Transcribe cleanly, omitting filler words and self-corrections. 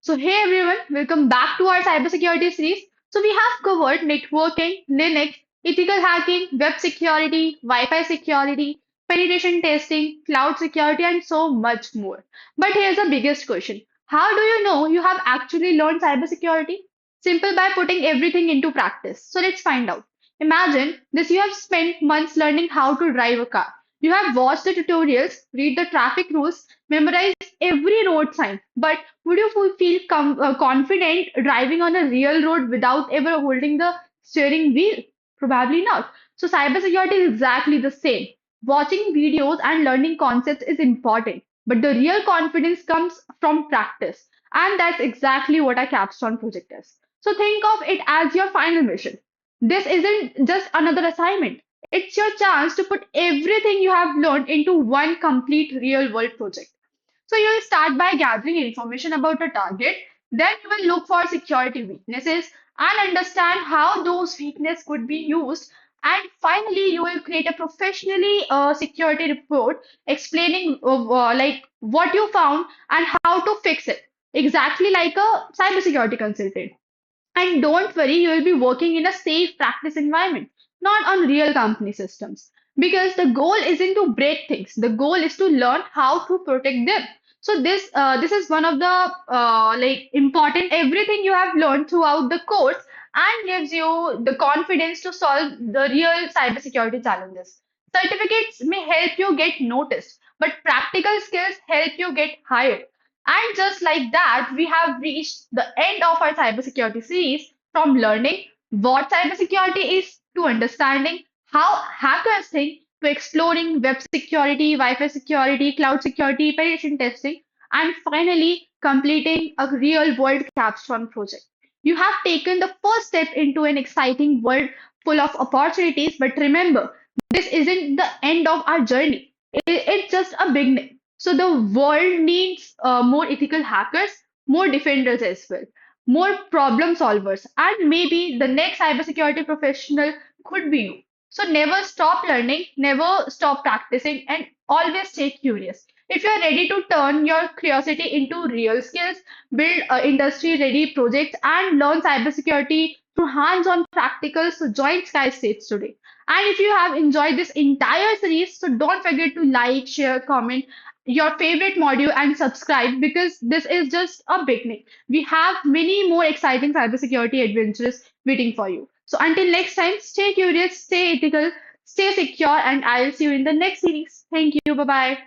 So, hey everyone, welcome back to our cybersecurity series. So, we have covered networking, Linux, ethical hacking, web security, Wi Fi security, penetration testing, cloud security, and so much more. But here's the biggest question. How do you know you have actually learned cybersecurity? Simple, by putting everything into practice. So, let's find out. Imagine this: you have spent months learning how to drive a car. You have watched the tutorials, read the traffic rules, memorized every road sign. But would you feel confident driving on a real road without ever holding the steering wheel? Probably not. So, cybersecurity is exactly the same. Watching videos and learning concepts is important, but the real confidence comes from practice. And that's exactly what our Capstone project is. So, think of it as your final mission. This isn't just another assignment, it's your chance to put everything you have learned into one complete real world project. So you'll start by gathering information about a target. Then you will look for security weaknesses and understand how those weaknesses could be used. And finally, you will create a professionally security report explaining like what you found and how to fix it. Exactly like a cybersecurity consultant. And don't worry, you will be working in a safe practice environment, not on real company systems. Because the goal isn't to break things, the goal is to learn how to protect them. So this is one of the like important everything you have learned throughout the course and gives you the confidence to solve the real cybersecurity challenges. Certificates may help you get noticed, but practical skills help you get hired. And just like that, we have reached the end of our cybersecurity series, from learning what cybersecurity is to understanding how hackers think to exploring web security, Wi Fi security, cloud security, penetration testing, and finally completing a real world capstone project. You have taken the first step into an exciting world full of opportunities, but remember, this isn't the end of our journey. It's just a beginning. So the world needs more ethical hackers, more defenders as well, more problem solvers, and maybe the next cybersecurity professional could be you. So never stop learning, never stop practicing, and always stay curious. If you're ready to turn your curiosity into real skills, build industry-ready projects, and learn cybersecurity through hands-on practicals, so join Sky States today. And if you have enjoyed this entire series, so don't forget to like, share, comment your favorite module and subscribe, because this is just a beginning. We have many more exciting cybersecurity adventures waiting for you. So until next time, stay curious, stay ethical, stay secure, and I'll see you in the next series. Thank you. Bye bye.